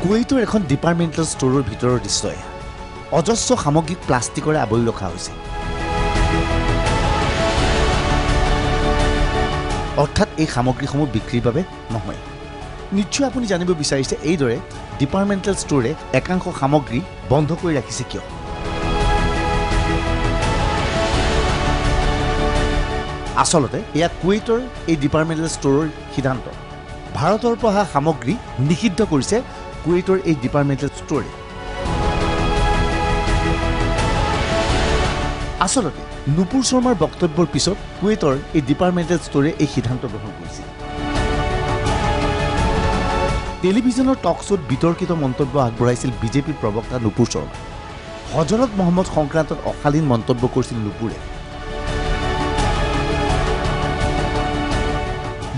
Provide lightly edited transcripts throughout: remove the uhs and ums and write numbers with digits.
কুৱেইটৰ এখন ডিপাৰ্টমেণ্টেল ষ্ট'ৰৰ ভিতৰৰ দৃশ্য এয়া। অজস্ৰ সামগ্ৰীক প্লাষ্টিকৰে আৱৰি ৰখা হৈছে। অৰ্থাৎ এই সামগ্ৰীসমূহ বিক্ৰীৰ বাবে নহয়। নিশ্চয় আপুনি জানিব বিচাৰিছে এইদৰে ডিপাৰ্টমেণ্টেল ষ্ট'ৰে একাংশ সামগ্ৰী বন্ধ কৰি ৰাখিছে কিয়? আচলতে এয়া কুৱেইটৰ এই ডিপাৰ্টমেণ্টেল ষ্ট'ৰৰ সিদ্ধান্ত। ভাৰতৰ পৰা অহা সামগ্ৰী নিষিদ্ধ কৰিছে কুৱেইটৰ এই ডিপাৰ্টমেণ্টেল ষ্ট'ৰে। আচলতে নুপুৰ শৰ্মাৰ বক্তব্যৰ পিছত কুৱেইটৰ এই ডিপাৰ্টমেণ্টেল ষ্ট'ৰে এই সিদ্ধান্ত গ্ৰহণ কৰিছিল। টেলিভিছনৰ টক শ্ব'ত বিতৰ্কিত মন্তব্য আগবঢ়াইছিল বিজেপিৰ প্ৰবক্তা নুপুৰ শৰ্মা। হজৰত মহম্মদ সংক্ৰান্তত অশালীন মন্তব্য কৰিছিল নুপুৰে।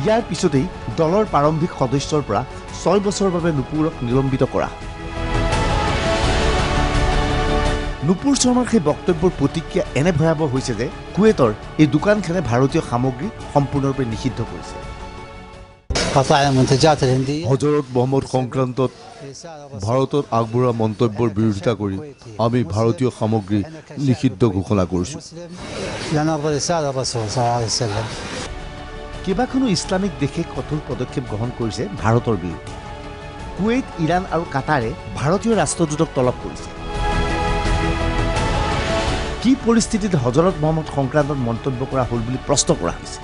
ইয়াৰ পিছতেই দলৰ প্ৰাৰম্ভিক সদস্যৰ পৰা 6 বছৰৰ বাবে নুপুৰক নিলম্বিত কৰা। নুপুৰ শৰ্মাৰ সেই বক্তব্যৰ প্ৰতিক্ৰিয়া এনে ভয়াৱহ হৈছে যে কুৱেইটৰ এই দোকানখনে ভাৰতীয় সামগ্ৰী সম্পূৰ্ণৰূপে নিষিদ্ধ কৰিছে। হজৰত মহম্মদ সংক্ৰান্তত ভাৰতত আগবঢ়োৱা মন্তব্যৰ বিৰোধিতা কৰি আমি ভাৰতীয় সামগ্ৰী নিষিদ্ধ ঘোষণা কৰিছোঁ। কেইবাখনো ইছলামিক দেশে কঠোৰ পদক্ষেপ গ্ৰহণ কৰিছে ভাৰতৰ বিৰুদ্ধে। কুৱেইট, ইৰাণ আৰু কাটাৰে ভাৰতীয় ৰাষ্ট্ৰদূতক তলব কৰিছে। কি পৰিস্থিতিত হজৰত মহম্মদ সংক্ৰান্তত মন্তব্য কৰা হ'ল বুলি প্ৰশ্ন কৰা হৈছে।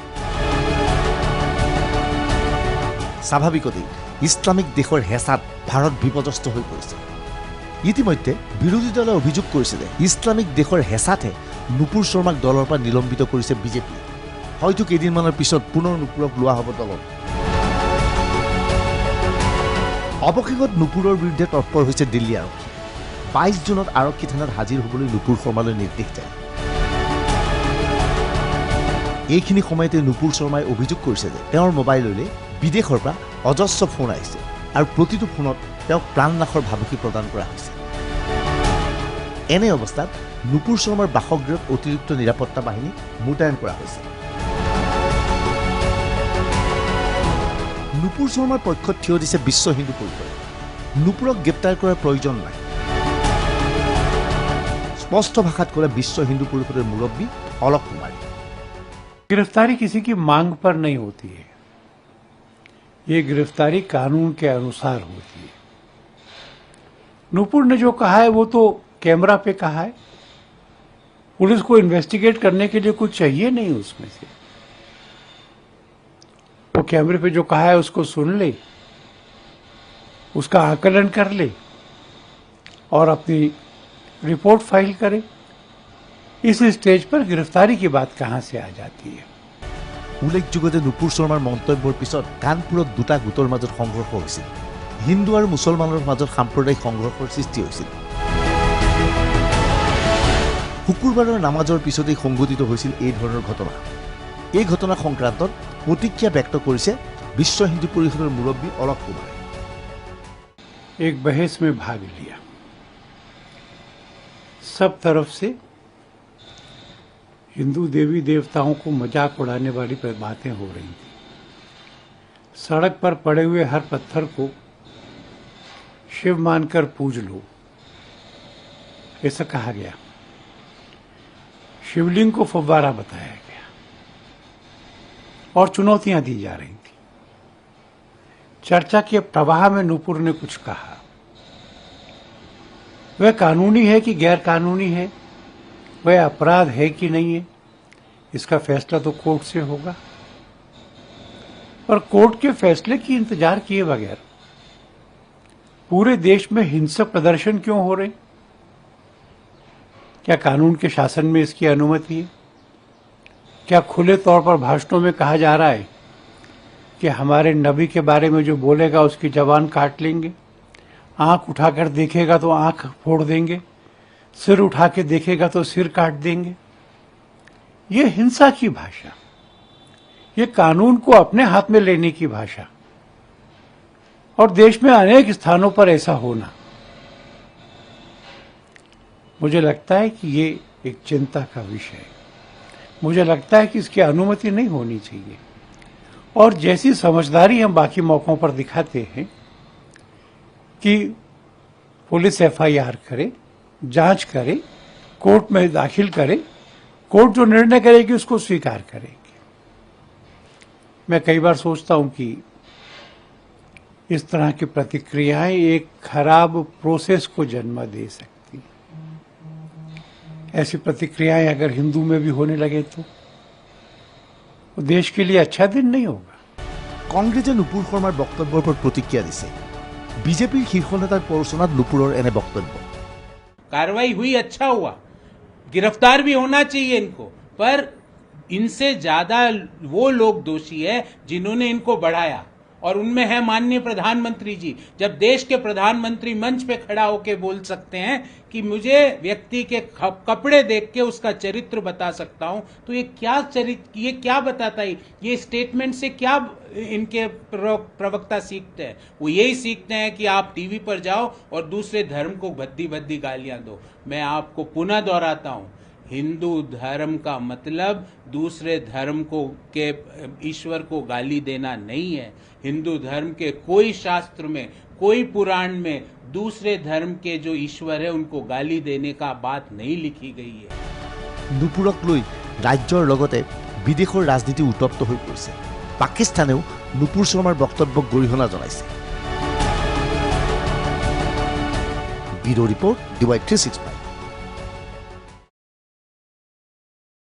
স্বাভাৱিকতেই ইছলামিক দেশৰ হেঁচাত ভাৰত বিপদস্ত হৈ পৰিছে। ইতিমধ্যে বিৰোধী দলে অভিযোগ কৰিছে যে ইছলামিক দেশৰ হেঁচাতহে নুপুৰ শৰ্মাক দলৰ পৰা নিলম্বিত কৰিছে বিজেপিয়ে। হয়তো কেইদিনমানৰ পিছত পুনৰ নুপুৰক লোৱা হ'ব দলত। অৱশেষত নুপুৰৰ বিৰুদ্ধে তৎপৰ হৈছে দিল্লী আৰক্ষী। 22 জুনত আৰক্ষী থানাত হাজিৰ হ'বলৈ নুপুৰ শৰ্মালৈ নিৰ্দেশ যায়। এইখিনি সময়তে নুপুৰ শৰ্মাই অভিযোগ কৰিছে যে তেওঁৰ মোবাইললৈ বিদেশৰ পৰা অজস্ৰ ফোন আহিছে আৰু প্ৰতিটো ফোনত তেওঁক প্ৰাণনাশৰ ভাবুকি প্ৰদান কৰা হৈছে। এনে অৱস্থাত নুপুৰ শৰ্মাৰ বাসগৃহত অতিৰিক্ত নিৰাপত্তা বাহিনী মোতায়েন কৰা হৈছে। নুপুৰ শৰ্মাৰ পক্ষত থিয় দিছে বিশ্ব হিন্দু পৰিষদে। নুপুৰক গ্ৰেপ্তাৰ কৰাৰ প্ৰয়োজন নাই। স্পষ্ট ভাষাত ক'লে বিশ্ব হিন্দু পৰিষদের मुरब्बी অলক কুমার। गिरफ्तारी किसी की मांग पर नहीं होती है, ये गिरफ्तारी कानून के अनुसार होती है। नुपुर ने जो कहा है वो तो कैमरा पे कहा है। पुलिस को इन्वेस्टिगेट करने के लिए कुछ चाहिए नहीं उसमें से। वो कैमरे पे जो कहा है उसको सुन ले, उसका आकलन कर ले और अपनी रिपोर्ट फाइल करे। इस स्टेज पर गिरफ्तारी की बात कहां से आ जाती है। উল্লেখযোগ্য যে নুপুৰ শৰ্মাৰ মন্তব্যৰ পিছত কানপুৰত দুটা গোটৰ মাজত সংঘৰ্ষ হৈছিল। হিন্দু আৰু মুছলমানৰ মাজত সাম্প্ৰদায়িক সংঘৰ্ষৰ সৃষ্টি হৈছিল। শুকুৰবাৰৰ নামাজৰ পিছতেই সংঘটিত হৈছিল এই ধৰণৰ ঘটনা। এই ঘটনা সংক্ৰান্তত প্ৰতিক্ৰিয়া ব্যক্ত কৰিছে বিশ্ব হিন্দু পৰিষদৰ মুৰব্বী অলক কুমাৰে। एक बहस में भाग लिया, सब तरफ से हिंदू देवी देवताओं को मजाक उड़ाने वाली बातें हो रही थी। सड़क पर पड़े हुए हर पत्थर को शिव मानकर पूज लो, ऐसा कहा गया। शिवलिंग को फव्वारा बताया गया और चुनौतियां दी जा रही थी। चर्चा के प्रवाह में नुपुर ने कुछ कहा। वह कानूनी है कि गैर कानूनी है, वह अपराध है कि नहीं है, इसका फैसला तो कोर्ट से होगा। और कोर्ट के फैसले की इंतजार किए बगैर पूरे देश में हिंसक प्रदर्शन क्यों हो रहे? क्या कानून के शासन में इसकी अनुमति है? क्या खुले तौर पर भाषणों में कहा जा रहा है कि हमारे नबी के बारे में जो बोलेगा उसकी जबान काट लेंगे, आंख उठाकर देखेगा तो आंख फोड़ देंगे, सिर उठा के देखेगा तो सिर काट देंगे? ये हिंसा की भाषा, ये कानून को अपने हाथ में लेने की भाषा और देश में अनेक स्थानों पर ऐसा होना, मुझे लगता है कि ये एक चिंता का विषय है। मुझे लगता है कि इसकी अनुमति नहीं होनी चाहिए। और जैसी समझदारी हम बाकी मौकों पर दिखाते हैं, कि पुलिस एफआईआर करे, जांच करे, कोर्ट में दाखिल करे, कोर्ट जो निर्णय करेगी उसको स्वीकार करेगी। मैं कई बार सोचता हूं कि इस तरह की प्रतिक्रियाएं एक खराब प्रोसेस को जन्म दे सकती। ऐसी प्रतिक्रियाएं अगर हिंदू में भी होने लगे तो देश के लिए अच्छा दिन नहीं होगा। কংগ্ৰেছে নুপুৰ শৰ্মাৰ বক্তব্যৰ ওপৰত প্ৰতিক্ৰিয়া দিছে। বিজেপিৰ শীৰ্ষ নেতাৰ প্ৰৰোচনাত নুপুৰৰ এনে বক্তব্য। कार्रवाई हुई, अच्छा हुआ, गिरफ्तार भी होना चाहिए इनको, पर इनसे ज्यादा वो लोग दोषी है जिन्होंने इनको बढ़ाया, और उनमें है माननीय प्रधानमंत्री जी। जब देश के प्रधानमंत्री मंच पे खड़ा होकर बोल सकते हैं कि मुझे व्यक्ति के कपड़े देख के उसका चरित्र बता सकता हूं, तो ये क्या चरित्र, ये क्या बताता है? ये स्टेटमेंट से क्या इनके प्रवक्ता सीखते हैं? वो यही सीखते हैं कि आप टीवी पर जाओ और दूसरे धर्म को भद्दी भद्दी गालियां दो। मैं आपको पुनः दोहराता हूं, हिंदू धर्म का मतलब दूसरे धर्म को के ईश्वर को गाली देना नहीं है। हिंदू धर्म के कोई शास्त्र में, कोई पुराण में दूसरे धर्म के जो ईश्वर है उनको गाली देने का बात नहीं लिखी गई है। নুপুৰক লৈ ৰাজ্যৰ লগতে বিদেশৰ ৰাজনীতি উত্তপ্ত হৈ পৰিছে। পাকিস্তানেও নুপুৰ শৰ্মাৰ বক্তব্যক গৰিহণা জনাইছে। Bureau' report DY 365।